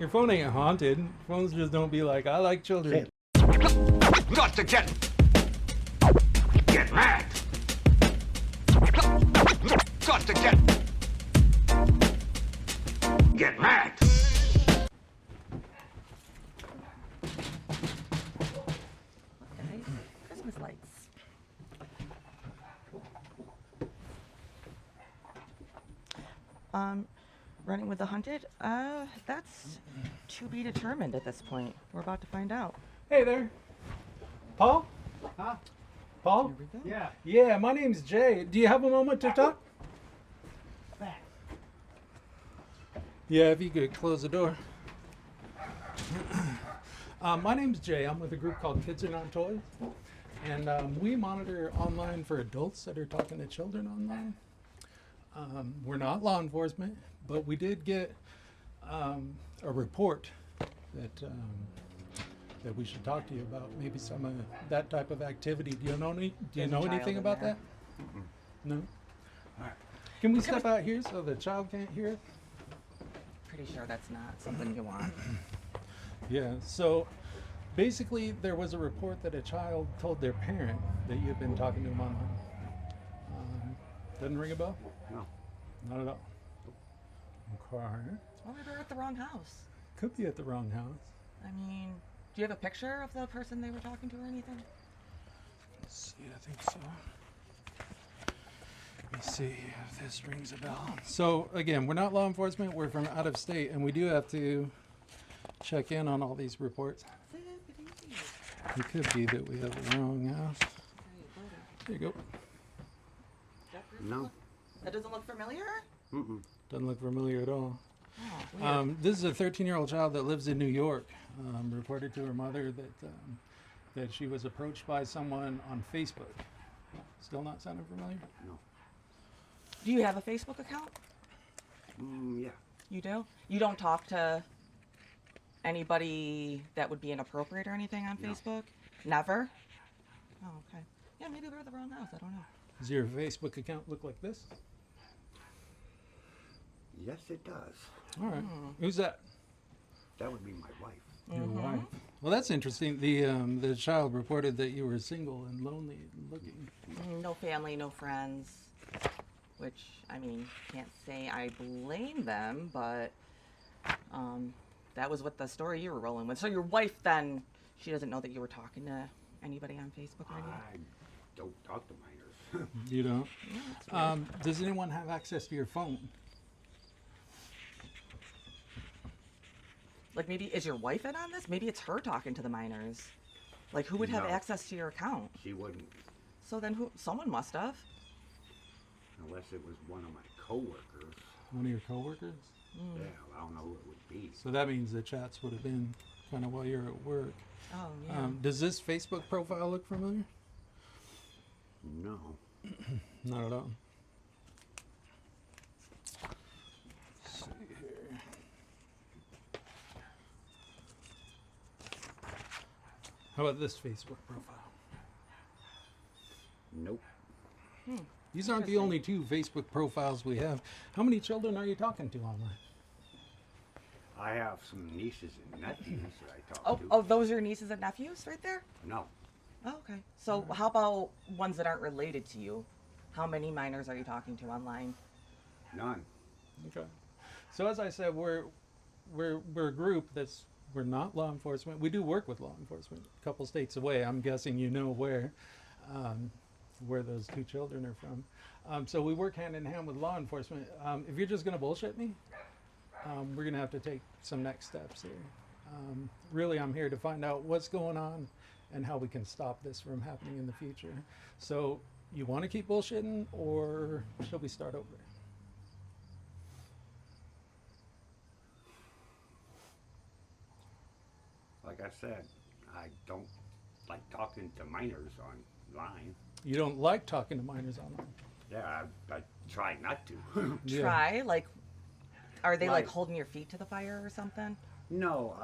Your phone ain't haunted. Phones just don't be like, I like children. Got to get mad. Got to get mad. Okay, Christmas lights. Running with the hunted? That's to be determined at this point. We're about to find out. Hey there. Paul? Huh? Paul? Here we go. Yeah. Yeah, my name's Jay. Do you have a moment to talk? Back. Yeah, if you could close the door. My name's Jay. I'm with a group called kidsarenottoys. And we monitor online for adults that are talking to children online. We're not law enforcement, but we did get a report that we should talk to you about. Maybe some of that type of activity. Do you know There's a child anything in about there. that? No. All right. Can we step out here so the child can't hear it? Pretty sure that's not something you want. Yeah. So basically, there was a report that a child told their parent that you've been talking to him online. Doesn't ring a bell? No. Not at all. Okay. Well, maybe we're at the wrong house. Could be at the wrong house. I mean, do you have a picture of the person they were talking to or anything? Let's see, I think so. Let me see if this rings a bell. So again, we're not law enforcement, we're from out of state, and we do have to check in on all these reports. It could be that we have the wrong house. There you go. No. That doesn't look familiar? Mm-mm. Doesn't look familiar at all. Oh, weird. This is a 13-year-old child that lives in New York. Reported to her mother that she was approached by someone on Facebook. Still not sounding familiar? No. Do you have a Facebook account? Yeah. You do? You don't talk to anybody that would be inappropriate or anything on No. Facebook? Never? Oh, okay. Yeah, maybe we're at the wrong house. I don't know. Does your Facebook account look like this? Yes, it does. All right. Who's that? That would be my wife. Your wife. Well, that's interesting. The child reported that you were single and lonely and looking. No family, no friends. Which, I mean, can't say I blame them, but that was what the story you were rolling with. So your wife then, she doesn't know that you were talking to anybody on Facebook or anything? I don't talk to minors. You don't? Yeah, that's weird. Does anyone have access to your phone? Like maybe, is your wife in on this? Maybe it's her talking to the minors. Like who would have No. access to your account? She wouldn't, So then who, someone must have. unless it was one of my coworkers. One of your coworkers? Yeah, I don't know who it would be. So that means the chats would have been kind of while you're at work. Oh, yeah. Does this Facebook profile look familiar? No. Not at all. Let's see here. How about this Facebook profile? Nope. These aren't the Interesting. only two Facebook profiles we have. How many children are you talking to online? I have some nieces and nephews that I talk Oh, to. oh, those are your nieces and nephews right there? No. Oh, okay. So how about ones that aren't related to you? How many minors are you talking to online? None. Okay. So as I said, we're a group we're not law enforcement. We do work with law enforcement a couple states away. I'm guessing you know where those two children are from. So we work hand in hand with law enforcement. If you're just going to bullshit me, we're going to have to take some next steps here. Really, I'm here to find out what's going on and how we can stop this from happening in the future. So you want to keep bullshitting, or should we start over? Like I said, I don't like talking to minors online. You don't like talking to minors online. Yeah, I try not to. Yeah. Try, like, are they like Right. holding your feet to the fire or something? No,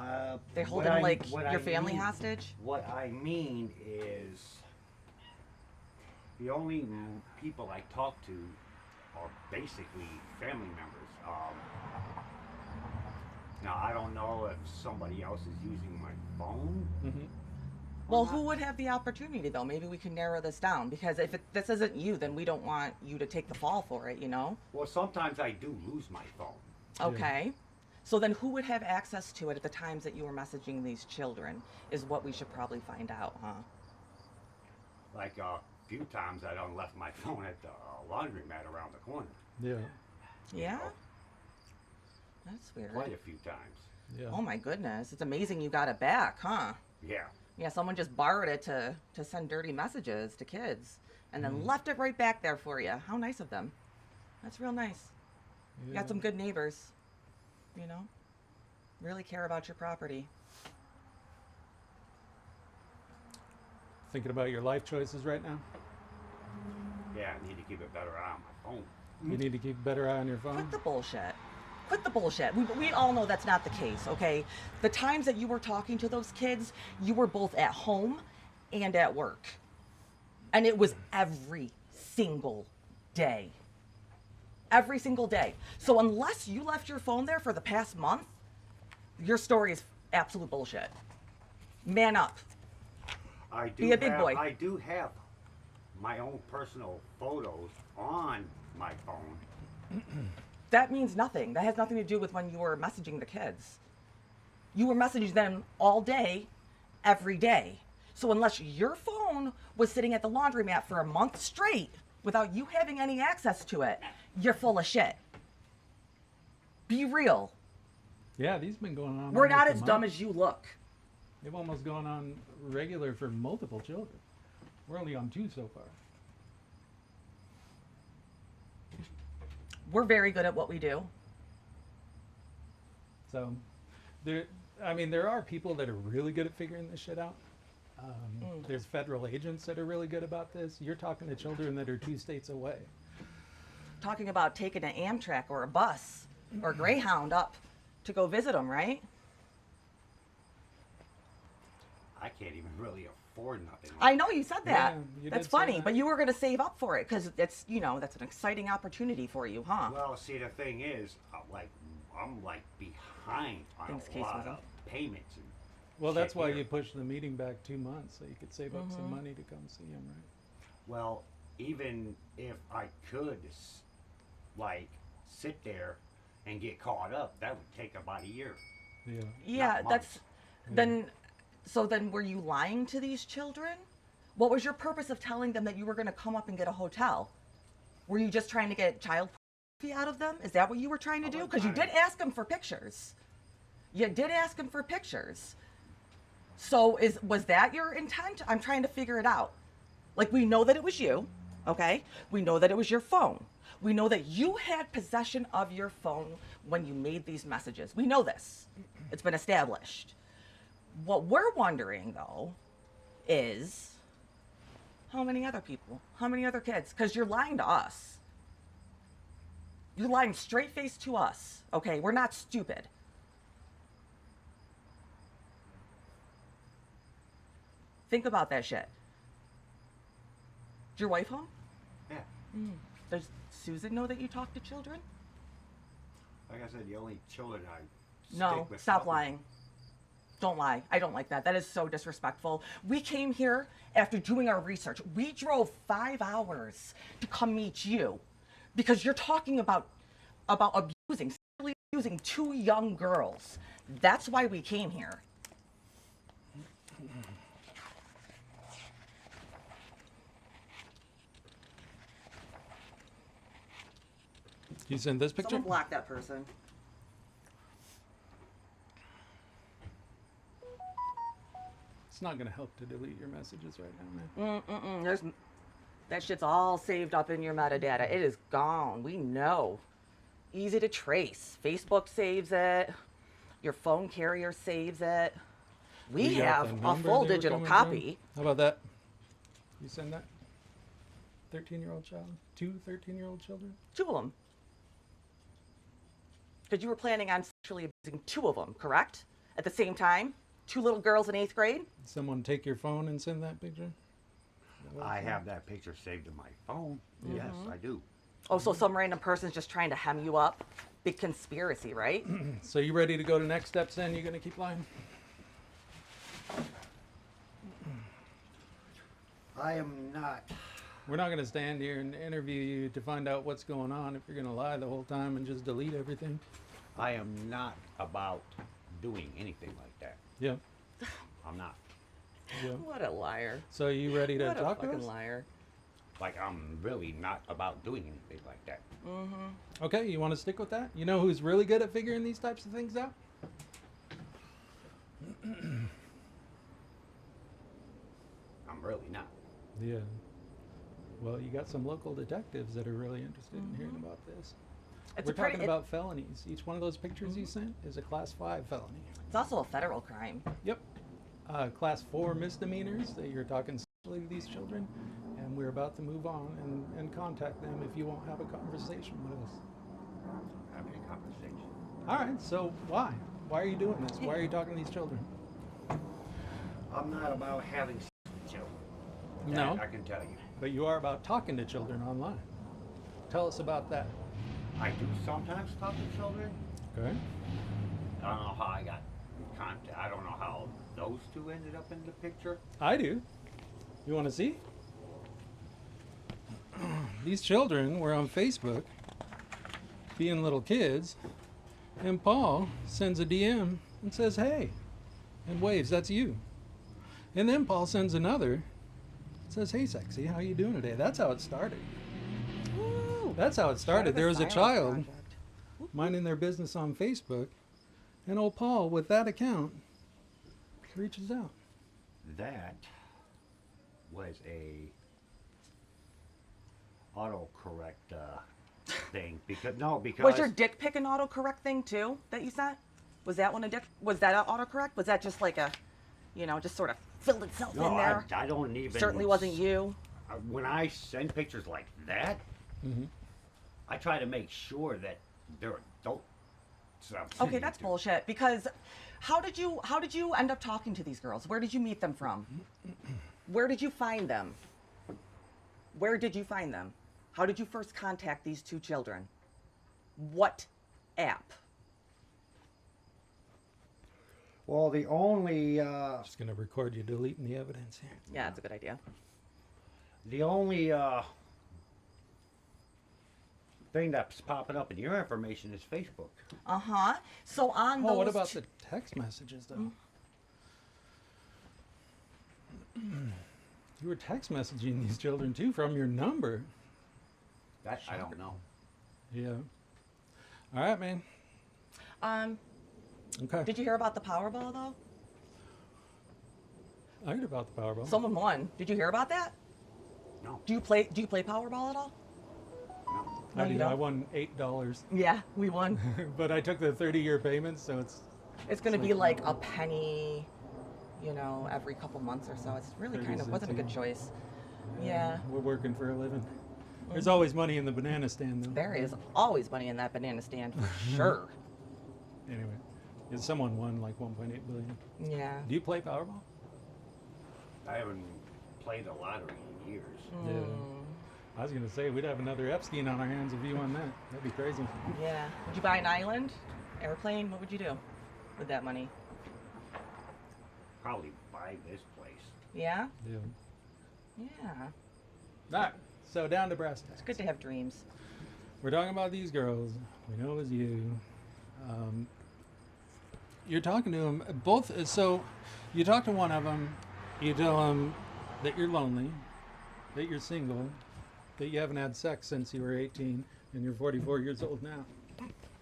They're what holding I- like what your I family mean- hostage? What I mean is, the only people I talk to are basically family members. Now, I don't know if somebody else is using my phone. Mm-hmm. Well, who would have the opportunity though? Maybe we can narrow this down, because if this isn't you, then we don't want you to take the fall for it, you know? Well, sometimes I do lose my phone. Okay. So then who would have access to it at the times that you were messaging these children is what we should probably find out, huh? Like a few times I done left my phone at the laundromat around the corner. Yeah. Yeah? know. That's weird. Quite a few times. Yeah. Oh my goodness. It's amazing you got it back, huh? Yeah. Yeah, someone just borrowed it to send dirty messages to kids and then left it right back there for you. How nice of them. That's real nice. You got some good neighbors, you know? Really care about your property. Thinking about your life choices right now? Yeah, I need to keep a better eye on my phone. You need to keep a better eye on your phone? Quit the bullshit. Quit the bullshit. We all know that's not the case, okay? The times that you were talking to those kids, you were both at home and at work. And it was every single day. Every single day. So unless you left your phone there for the past month, your story is absolute bullshit. Man up. I do Be a big have, boy. I do have my own personal photos on my phone. That means nothing. That has nothing to do with when you were messaging the kids. You were messaging them all day, every day. So unless your phone was sitting at the laundromat for a month straight without you having any access to it, you're full of shit. Be real. Yeah, these been going on. We're almost not a as month. dumb as you look. They've almost gone on regular for multiple children. We're only on 2 so far. We're very good at what we do. So, there are people that are really good at figuring this shit out. There's federal agents that are really good about this. You're talking to children that are 2 states away. Talking about taking an Amtrak or a bus or Greyhound up to go visit them, right? I can't even really afford nothing. I know you said that. Yeah, you That's did say funny, that. but you were going to save up for it because it's, that's an exciting opportunity for you, huh? Well, see, the thing is, I'm behind on Thanks, a Case lot Wizard. of payments. And Well, that's shit why here. you pushed the meeting back 2 months, so you could save up some money to come see him, right? Well, even if I could, sit there and get caught up, that would take about a year. Yeah. Yeah, Not that's months. then were you lying to these children? What was your purpose of telling them that you were going to come up and get a hotel? Were you just trying to get child pornography out of them? Is that what you were trying to do? Because you did ask them for pictures. You did ask them for pictures. So was that your intent? I'm trying to figure it out. Like, we know that it was you, okay? We know that it was your phone. We know that you had possession of your phone when you made these messages. We know this. It's been established. What we're wondering, though, is how many other people? How many other kids? Because you're lying to us. You're lying straight-faced to us, okay? We're not stupid. Think about that shit. Is your wife home? Yeah. Does Susan know that you talk to children? Like I said, the only children I No, stick with. stop lying. Don't lie. I don't like that. That is so disrespectful. We came here after doing our research. We drove 5 hours to come meet you because you're talking about sexually abusing 2 young girls. That's why we came here. You send this picture? Someone block that person. It's not going to help to delete your messages right now, man. That shit's all saved up in your metadata. It is gone. We know. Easy to trace. Facebook saves it. Your phone carrier saves it. We You got have the a number full they were digital coming copy. from? How about that? You send that? 13-year-old child? 2 13-year-old children? 2 of them. Because you were planning on sexually abusing 2 of them, correct? At the same time? 2 little girls in 8th grade? Someone take your phone and send that picture? I have that picture saved in my phone. Yes, I do. Oh, so some random person's just trying to hem you up? big conspiracy, right? So you ready to go to next steps then? You gonna keep lying? I am not. We're not gonna stand here and interview you to find out what's going on if you're gonna lie the whole time and just delete everything. I am not about doing anything like that. Yeah. I'm not. Yeah. What a liar. So you ready to What a talk to fucking us? liar. Like, I'm really not about doing anything like that. Okay, you want to stick with that? You know who's really good at figuring these types of things out? I'm really not. Yeah. Well, you got some local detectives that are really interested in hearing about this. It's We're a pretty, talking about felonies. Each one of those pictures you sent is a class 5 felony. it's also a federal crime. Yep. Class 4 misdemeanors that you're talking sexually to these children. And we're about to move on and contact them if you won't have a conversation with us. Having a conversation. All right, so why? Why are you doing this? Why are you talking to these children? I'm not about having sex with children. No. That I can tell you. But you are about talking to children online. Tell us about that. I do sometimes talk to children. Okay. I don't know how I got in contact. I don't know how those two ended up in the picture. I do. You want to see? These children were on Facebook being little kids, and Paul sends a DM and says, hey, and waves, that's you. And then Paul sends another, says, hey, sexy, how you doing today? That's how it started. Woo! That's how it started. There was a Silence child Project. minding their business on Facebook, and old Paul, with that account, reaches out. That was a autocorrect thing because Was your dick pic an autocorrect thing too that you sent? Was that one a dick? Was that an autocorrect? Was that just like a, just sort of filled itself no, in there? I don't even Certainly wasn't you. When I send pictures like that, I try to make sure that they're adult. Okay, that's bullshit. Because how did you end up talking to these girls? Where did you meet them from? Where did you find them? Where did you find them? How did you first contact these two children? What app? Well, the only Just going to record you deleting the evidence here. Yeah, that's a good idea. thing that's popping up in your information is Facebook. Uh-huh. So on those Oh, what about the text messages, though? You were text messaging these children, too, from your number. That I don't know. Yeah. All right, man. Okay. Did you hear about the Powerball though? I heard about the Powerball. Someone won. Did you hear about that? No. Do you play Powerball at all? No. No, I you do. don't? I won $8, Yeah, we won. but I took the 30-year payment, so It's going to be like a penny, every couple months or so. It's really kind of wasn't a good choice. Yeah. we're working for a living. There's always money in the banana stand, though. There is always money in that banana stand for sure. Anyway, yeah, someone won like 1.8 billion. Yeah. Do you play Powerball? I haven't played the lottery in years. Yeah. I was gonna say we'd have another Epstein on our hands if you won that. That'd be crazy. Yeah. Would you buy an island, airplane? What would you do with that money? Probably buy this place. Yeah. Yeah. Yeah. All right. So down to brass tacks. It's good to have dreams. We're talking about these girls. We know it was you. You're talking to them both. So you talk to one of them. You tell them that you're lonely, that you're single, that you haven't had sex since you were 18, and you're 44 years old now,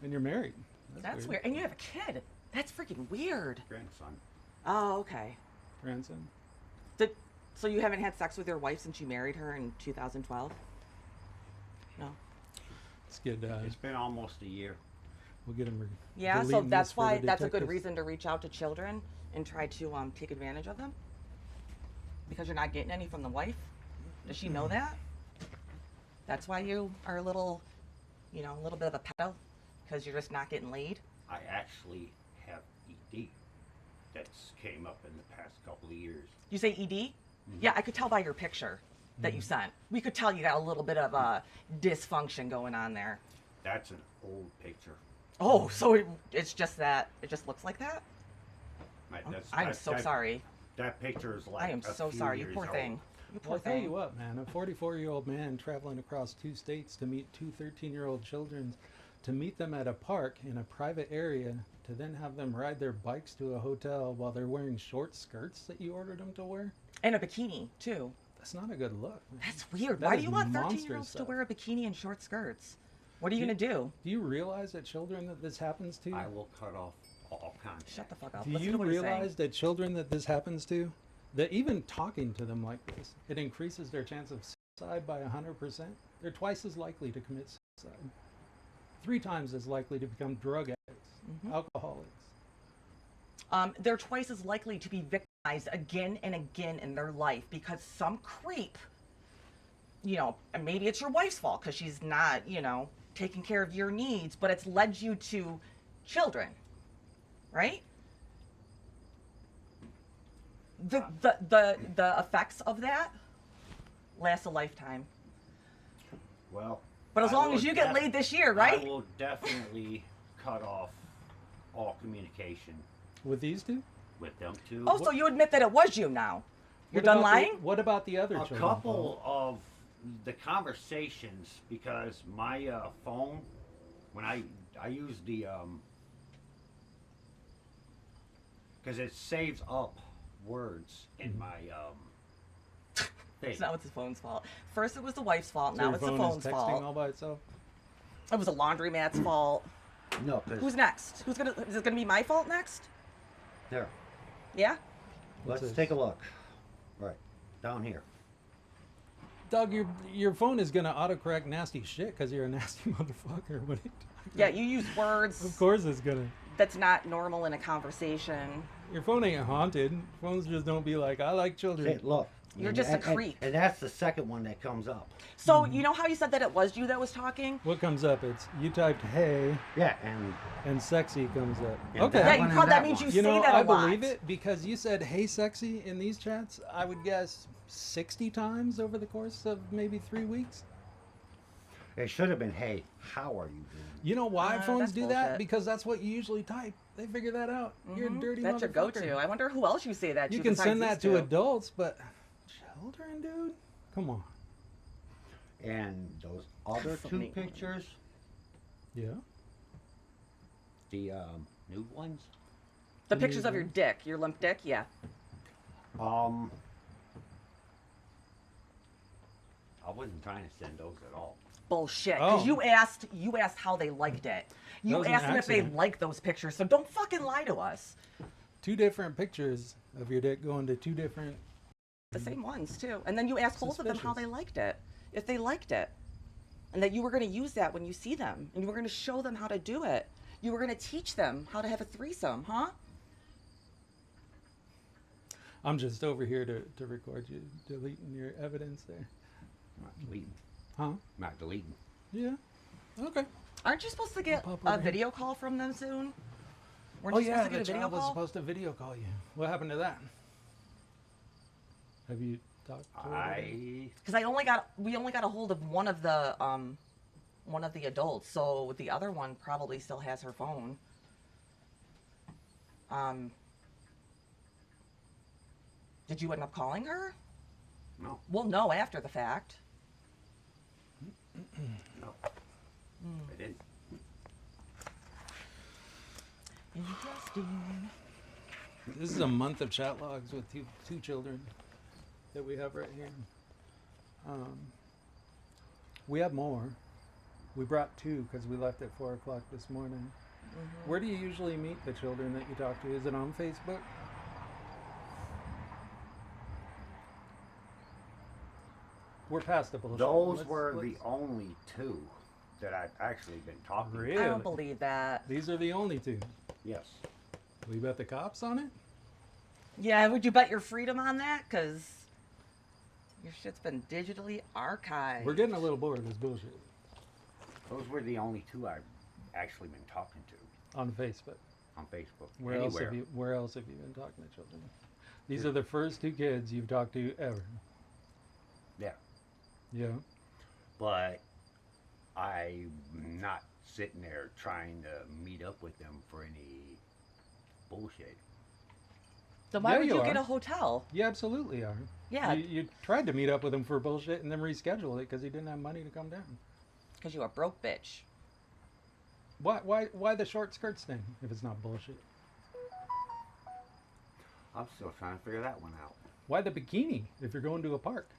and you're married. That's weird. And you have a kid. That's freaking weird. Grandson. Oh, okay. Grandson. So you haven't had sex with your wife since you married her in 2012? No. Let's get. It's been almost a year. We'll get him. Yeah, so that's why that's a good reason to reach out to children and try to take advantage of them. Because you're not getting any from the wife. Does she know that? That's why you are a little bit of a pedo, because you're just not getting laid. I actually have ED that's came up in the past couple of years. You say ED? Yeah, I could tell by your picture that you sent. We could tell you got a little bit of a dysfunction going on there. That's an old picture. Oh, so it's just that. It just looks like that? I'm so that, sorry. That picture is like I am a so few sorry. You years poor old. thing. You poor Well, I'll tell thing. you what, man. A 44-year-old man traveling across 2 states to meet 2 13-year-old children, to meet them at a park in a private area, to then have them ride their bikes to a hotel while they're wearing short skirts that you ordered them to wear. And a bikini, too. That's not a good look. Man. That's weird. That Why do is you want monster 13-year-olds to stuff. wear a bikini and short skirts? What are you going to do? Do you realize that children that this happens to? I will cut off all contact. Shut the fuck up. Do Listen you to what he's saying. realize that children that this happens to, that even talking to them like this, it increases their chance of suicide by 100%? They're twice as likely to commit suicide. 3 times as likely to become drug addicts, alcoholics. They're twice as likely to be victimized again and again in their life because some creep, you know, and maybe it's your wife's fault because she's not, you know, taking care of your needs, but it's led you to children, right? The effects of that last a lifetime. Well, But as I long will as you get def- laid this year, right? I will definitely cut off all communication With these 2? with them too. Oh, so you admit that it was you now? You're What done about lying? what about the other A children? couple of the conversations, because my phone, when I use the because it saves up words in my thing. It's not his phone's fault. First it was the wife's fault, So now your it's the phone phone's is texting fault. all by itself? It was a laundromat's fault. No, because Who's next? Is it gonna be my fault next? there. Yeah? What's Let's this? take a look. Right down here. Doug, your phone is gonna autocorrect nasty shit because you're a nasty motherfucker. What are you talking Yeah, about? you use words Of course it's gonna. that's not normal in a conversation. Your phone ain't haunted. Phones just don't be like, I like children. Hey, look. You're And- just a and- creep. And that's the second one that comes up. So you know how you said that it was you that was talking? What comes up? It's you typed hey Yeah, and sexy comes up. And Okay. that Yeah, you one and probably, that that means one. you You say know, that a I lot. believe it because you said hey sexy in these chats, I would guess 60 times over the course of maybe 3 weeks. it should have been, hey, how are you doing? You know why phones that's do that? bullshit. Because that's what you usually type. They figure that out. You're a dirty That's your motherfucker. go-to. I wonder who else you say that to. You can besides send these that to two. adults, but children, dude? Come on. And those other two Funny. pictures, Yeah. the nude ones, The pictures of your dick, your limp dick, yeah. I wasn't trying to send those at all. Bullshit. Because Oh. you asked how they liked it. That You was an asked them if they accident. liked those pictures. So don't fucking lie to us. 2 different pictures of your dick going to 2 different. The same ones too. And then you asked both of them how Suspicious. they liked it. If they liked it. And that you were going to use that when you see them. And you were going to show them how to do it. You were going to teach them how to have a threesome, huh? I'm just over here to record you deleting your evidence there. I'm not deleting. Huh? I'm not deleting. Yeah. Okay. Aren't you supposed to get pop a over here. video call from them soon? Weren't Oh you yeah, supposed to the get a video child was call? supposed to video call you. What happened to that? Have you talked to her? Because we only got a hold of one of the adults, so the other one probably still has her phone. Did you end up calling her? No, Well, no, after the fact. no. I didn't. Interesting. This is a month of chat logs with two children that we have right here. We have more. We brought 2 because we left at 4 o'clock this morning. Where do you usually meet the children that you talk to? Is it on Facebook? We're past the bullshit. Those Let's- were let's- the only 2 that I've actually been talking to. Really? I don't believe that. These are the only 2. Yes. We bet the cops on it? Yeah, would you bet your freedom on that? Because your shit's been digitally archived. We're getting a little bored of this bullshit Those were the only 2 I've actually been talking to on Facebook. on Facebook. Where else Anywhere. have you been talking to children? These are the first 2 kids you've talked to ever. Yeah. Yeah. But I'm not sitting there trying to meet up with them for any bullshit. Then why Yeah, would you you get are. a hotel? You absolutely are. Yeah. You tried to meet up with him for bullshit and then reschedule it because he didn't have money to come down. Because you a broke bitch. Why the short skirts thing if it's not bullshit? I'm still trying to figure that one out. Why the bikini if you're going to a park?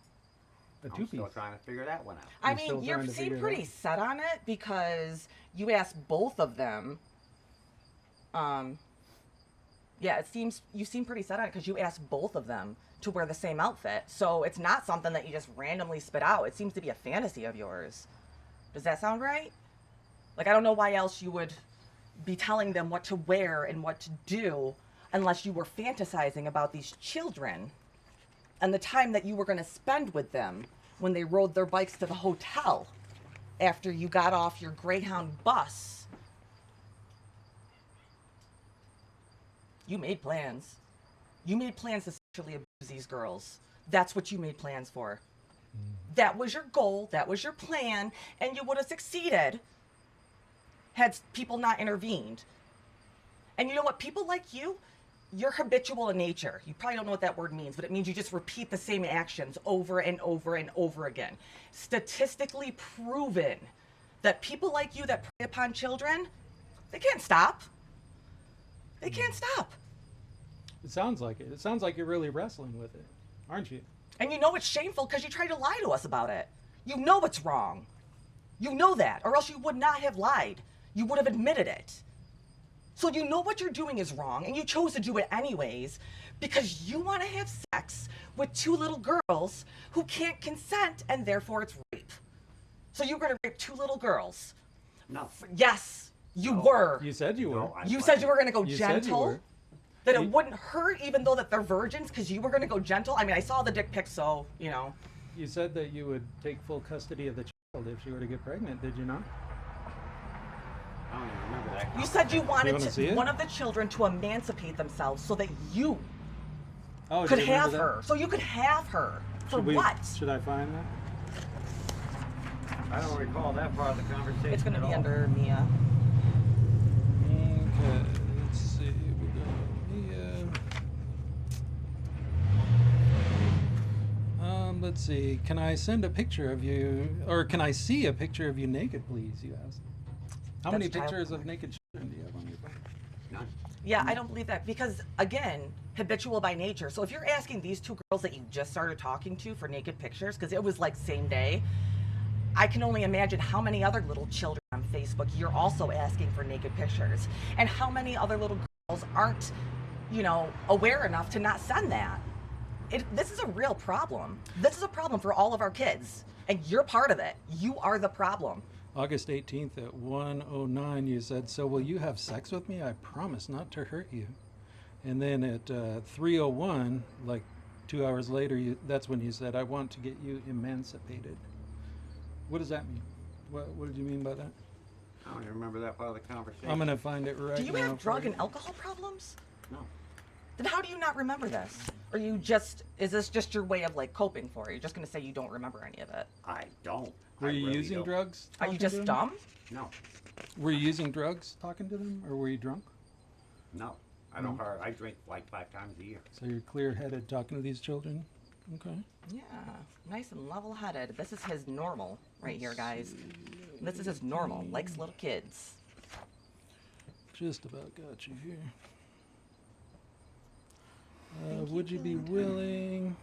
A I'm two-piece. still trying to figure that one out. I You're still mean, you trying to figure seem it pretty out? set on it because you asked both of them. Yeah, you seem pretty set on it because you asked both of them to wear the same outfit. So it's not something that you just randomly spit out. It seems to be a fantasy of yours. Does that sound right? Like, I don't know why else you would be telling them what to wear and what to do unless you were fantasizing about these children and the time that you were going to spend with them when they rode their bikes to the hotel after you got off your Greyhound bus. You made plans. You made plans to sexually abuse these girls. That's what you made plans for. That was your goal. That was your plan. And you would have succeeded had people not intervened. And you know what? People like you, you're habitual in nature. You probably don't know what that word means, but it means you just repeat the same actions over and over and over again. Statistically proven that people like you that prey upon children, they can't stop. They can't stop. It sounds like it. It sounds like you're really wrestling with it, aren't you? And you know it's shameful because you tried to lie to us about it. You know it's wrong. You know that, or else you would not have lied. You would have admitted it. So you know what you're doing is wrong, and you chose to do it anyways because you want to have sex with two little girls who can't consent, and therefore it's rape. So you're going to rape two little girls. No. Yes, you No. were. You said you were. No, I You said you were going to go You said you gentle? were. That it You- wouldn't hurt even though that they're virgins because you were going to go gentle? I mean, I saw the dick pic, so, you know. You said that you would take full custody of the child if she were to get pregnant, did you not? I don't even remember that. You said you wanted wanna see to, it? one of the children to emancipate themselves so that you Oh, could do you remember have that? her. So you could have her. For Should we- what? Should I find that? I don't recall that part of the conversation. It's going to at be all. under Mia. Okay, let's see. We got Mia. Let's see. Can I send a picture of you, or can I see a picture of you naked, please? You asked. How many That's child pictures of porn. naked children do you have on your phone? None. Yeah, I don't believe that because, again, habitual by nature. So if you're asking these two girls that you just started talking to for naked pictures, because it was like same day, I can only imagine how many other little children on Facebook you're also asking for naked pictures. And how many other little girls aren't, you know, aware enough to not send that. This is a real problem. This is a problem for all of our kids. And you're part of it. You are the problem. August 18th at 1:09, you said, "So will you have sex with me? I promise not to hurt you." And then at 3:01, like 2 hours later, that's when you said, "I want to get you emancipated." What does that mean? What did you mean by that? I don't even remember that part of the conversation. I'm gonna find it right Do you now. have for drug you. and alcohol problems? No. Then how do you not remember this? Or is this just your way of like coping for it? You're just gonna say you don't remember any of it? I don't. Were I you really using don't. drugs? Are you talking to just them? dumb? No. Were you using drugs talking to them, or were you drunk? No. I don't. I drink like 5 times a year. So you're clear-headed talking to these children? Okay. Yeah, nice and level-headed. This is his normal right here, guys. This is his normal. Likes little kids. Just about got you here. Would you be willing?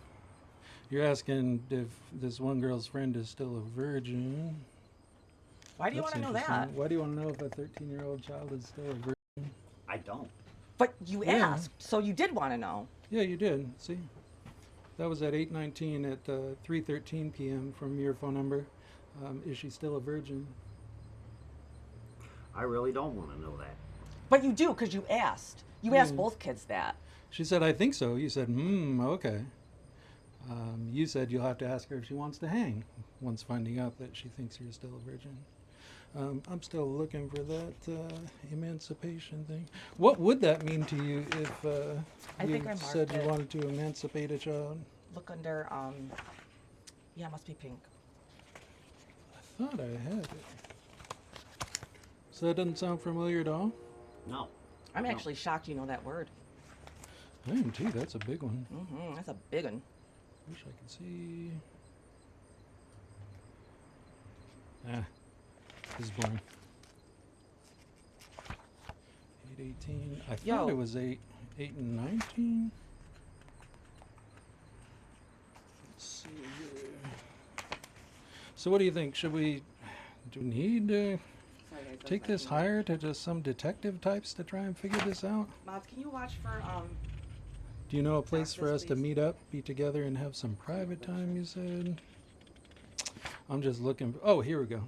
You're asking if this one girl's friend is still a virgin. Why do you That's want to know that? interesting. Why do you want to know if a 13-year-old child is still a virgin? I don't. But you Yeah. asked, so you did want to know. Yeah, you did. See? That was at 8:19 at 3:13 p.m. from your phone number. Is she still a virgin? I really don't want to know that. But you do, because you asked. You asked both kids that. She said, "I think so." You said, okay. You said you'll have to ask her if she wants to hang once finding out that she thinks you're still a virgin. I'm still looking for that emancipation thing. What would that mean to you if I you think I marked said you it. wanted to emancipate a child? Look under, yeah, it must be pink. I thought I had it. So that doesn't sound familiar at all? No. I'm No. actually shocked you know that word. I am too. That's a big one. That's a big one. Wish I could see. Ah, this is boring. 8:18. I thought Yo. it was 8:19. Let's see here. So what do you think? Do we need to Sorry, guys, take this higher to just some detective types to try and figure this out? Mods, can you watch for Do you know a place for this, us to please. meet up, be together, and have some private time, you said? I'm just looking. Oh, here we go.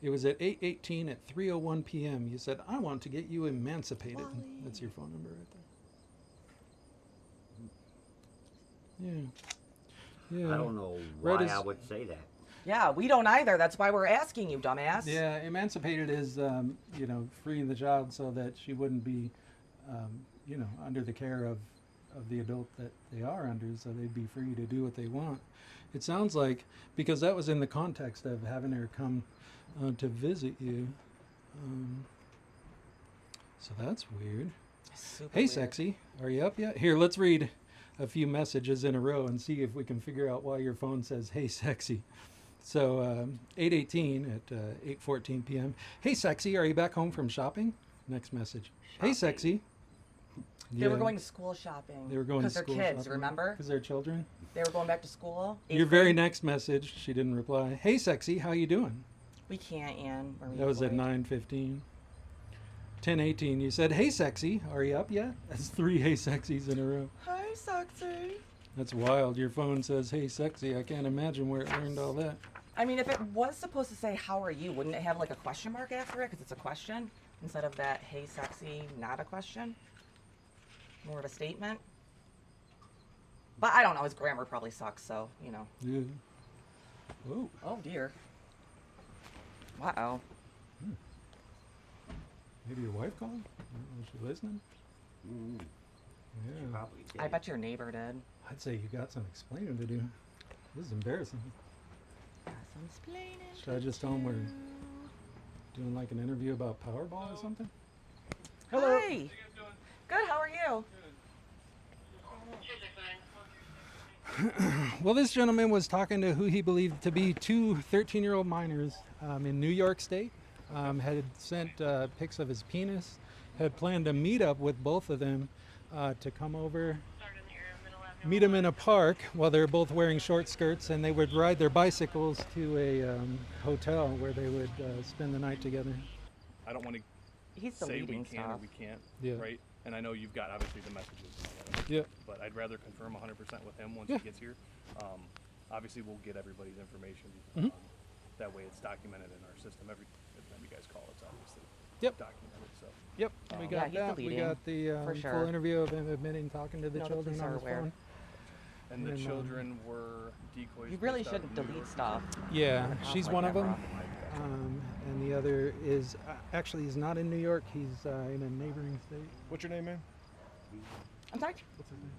It was at 8:18 at 3:01 p.m. You said, I want to get you emancipated. Wally. That's your phone number right there. Yeah. Yeah. I don't know Red why is- I would say that. Yeah, we don't either. That's why we're asking you, dumbass. Yeah, emancipated is, freeing the child so that she wouldn't be, under the care of the adult that they are under, so they'd be free to do what they want. It sounds like, because that was in the context of having her come to visit you. So that's weird. Super Hey, weird. sexy, are you up yet? Here, let's read a few messages in a row and see if we can figure out why your phone says, hey, sexy. So 8:18 at 8:14 p.m. Hey, sexy, are you back home from shopping? Next message. Hey, sexy. They were going to school shopping. They were going to Because they're school kids, shopping. remember? Because they're children. They were going back to school. Your Eighth very grade. next message, she didn't reply. Hey, sexy, how you doing? We can't, Ann. We're That was at employed. 9:15. 10:18, you said, hey, sexy, are you up yet? That's 3 hey, sexies in a row. Hi, sexy. That's wild. Your phone says, hey, sexy. I can't imagine where it learned all that. I mean, if it was supposed to say, how are you, wouldn't it have like a question mark after it? Because it's a question instead of that, hey, sexy, not a question. More of a statement. But I don't know. His grammar probably sucks, so, you know. Yeah. Oh, Oh, dear. Wow. maybe your wife called? Was she listening? Mm, Yeah. probably did. I bet your neighbor did. I'd say you got some explaining to do. This is embarrassing. Should I just tell him we're doing like an interview about Powerball or something? Hello. Hi. Good, how are you? Well, this gentleman was talking to who he believed to be two 13-year-old minors in New York State. Had sent pics of his penis. Had planned to meet up with both of them to come over, meet them in a park while they were both wearing short skirts, and they would ride their bicycles to a hotel where they would spend the night together. I don't want to He's say we deleting can or stuff. we can't, Yeah. right? And I know you've got obviously the messages and all that, Yeah. but I'd rather confirm 100% with him once Yeah. he gets here. Obviously, we'll get everybody's information. Mhm. That way, it's documented in our system. Every time you guys call, it's obviously Yep. documented. So Yep, we Yeah, got he's that. We deleting, got the for full sure. interview of him admitting talking to the No, the children police on are his aware. phone. and the And, children were decoys. You really based out of shouldn't New delete York. stuff. Yeah, with a cop she's like one that, of them. bro. And the other is actually he's not in New York. He's in a neighboring state. What's your name, man? I'm sorry? What's his name?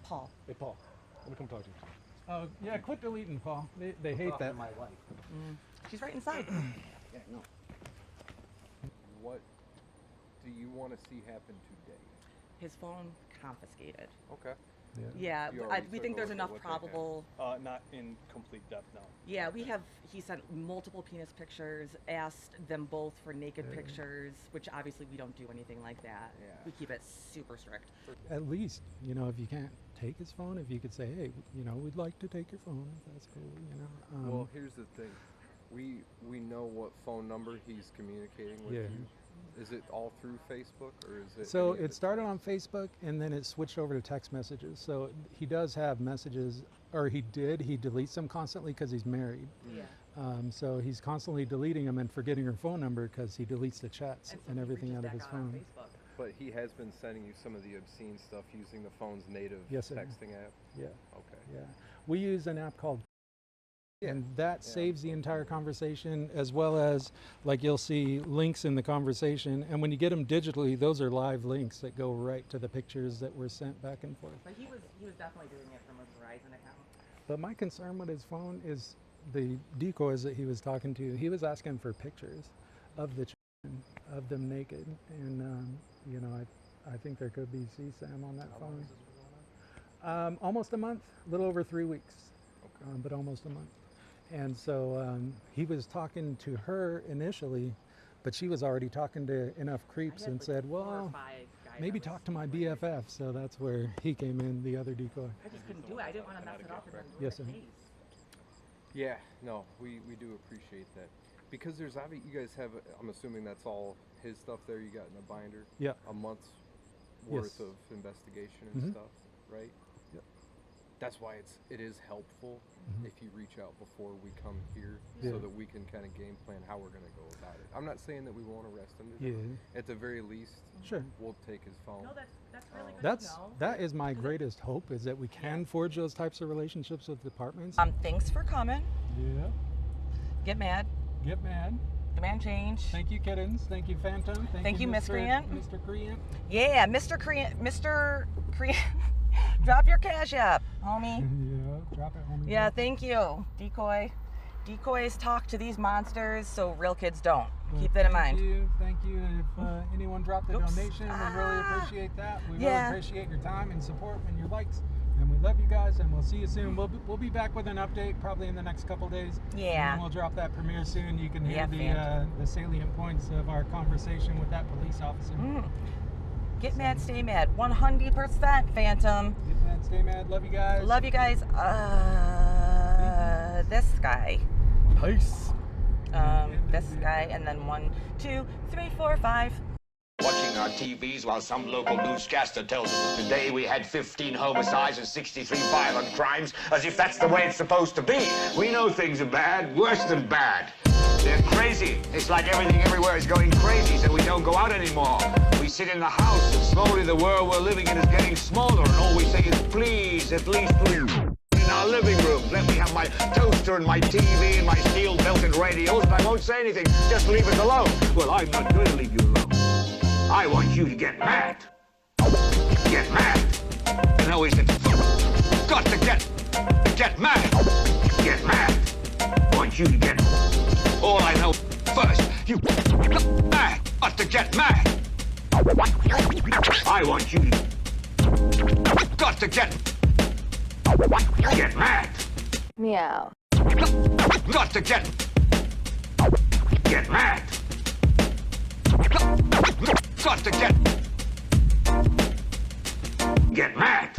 Paul. Hey, Paul. Let me come talk to you. Oh yeah, quit deleting, Paul. They hate that. My wife. She's right inside. Yeah, no. What do you want to see happen today? His phone confiscated. Okay. Yeah, You we already think took there's over enough what they had. probable. Not in complete depth, no. Yeah, he sent multiple penis pictures, asked them both for naked pictures, which obviously we don't do anything like that. Yeah. We keep it super strict. At least if you can't take his phone, if you could say, hey, we'd like to take your phone. If that's cool. Well, here's the thing. We know what phone number he's communicating with Yeah. you. Is it all through Facebook or is it? So any of it started on Facebook and then it switched over to text messages. So he does have messages, or he deletes them constantly because he's married. Yeah. So he's constantly deleting them and forgetting her phone number because he deletes the chats and everything out of his phone. But he has been sending you some of the obscene stuff using the phone's native Yes, sir. texting app. Yeah, Okay. yeah. We use an app called and that saves the entire conversation, as well as like you'll see links in the conversation, and when you get them digitally, those are live links that go right to the pictures that were sent back and forth. But he was definitely doing it from a Verizon account. But my concern with his phone is the decoys that he was talking to. He was asking for pictures of the children, of them naked, and you know, I think there could be CSAM on that phone. Almost a month, a little over 3 weeks, but almost a month. And so he was talking to her initially, but she was already talking to enough creeps and said, well, maybe talk to my BFF. So that's where he came in, the other decoy. I just couldn't do it. I didn't want to mess it up and then ruin Yes, the sir. case. Yeah, no, we do appreciate that. Because there's obviously, you guys have, I'm assuming that's all his stuff there you got in a binder? Yeah. A month's Yes. worth of investigation and Mhm. stuff, right? Yep. That's why it is helpful if you reach out before we come here Yeah. so that we can kind of game plan how we're going to go about it. I'm not saying that we won't arrest him today. Yeah. At the very least, Sure. we'll take his phone. No, that's really good That's to know. that is my greatest hope, is that we can forge those types of relationships with departments. Thanks for coming. Yeah. Get mad. Get mad. Demand change. Thank you, Kittens. Thank you, Phantom. Thank you, Mr. 𝘊𝘰𝘮𝘮𝘭𝘢𝘺. 𝘊𝘰𝘮𝘮𝘭𝘢𝘺. Yeah, Mr. Creant. Drop your cash app, homie. Yeah, drop it, homie. Yeah, thank you. Decoys talk to these monsters so real kids don't. Well, Keep that in mind. Thank you. If anyone dropped a Oops. donation, we really appreciate that. We Yeah. really appreciate your time and support and your likes. And we love you guys, and we'll see you soon. We'll be back with an update probably in the next couple days. Yeah. And we'll drop that premiere soon. You can hear Yeah, the salient points of our conversation with that police officer. Get mad, stay mad. 100% Phantom. Get mad, stay mad. Love you guys. Love you guys. This guy. Peace. This guy, and then 1, 2, 3, 4, 5. Watching our TVs while some local newscaster tells us that today we had 15 homicides and 63 violent crimes, as if that's the way it's supposed to be. We know things are bad, worse than bad. They're crazy. It's like everything everywhere is going crazy, so we don't go out anymore. We sit in the house, and slowly the world we're living in is getting smaller, and all we say is, please, at least please. In our living room, let me have my toaster and my TV and my steel-belted radios, and I won't say anything. Just leave it alone. Well, I'm not going to leave you alone. I want you to get mad. Get mad. And always got to get mad. Get mad. I want you to get all I know first. You mad. Got to get mad. I want you to got to get mad. Meow. Got to get mad. Got to get mad.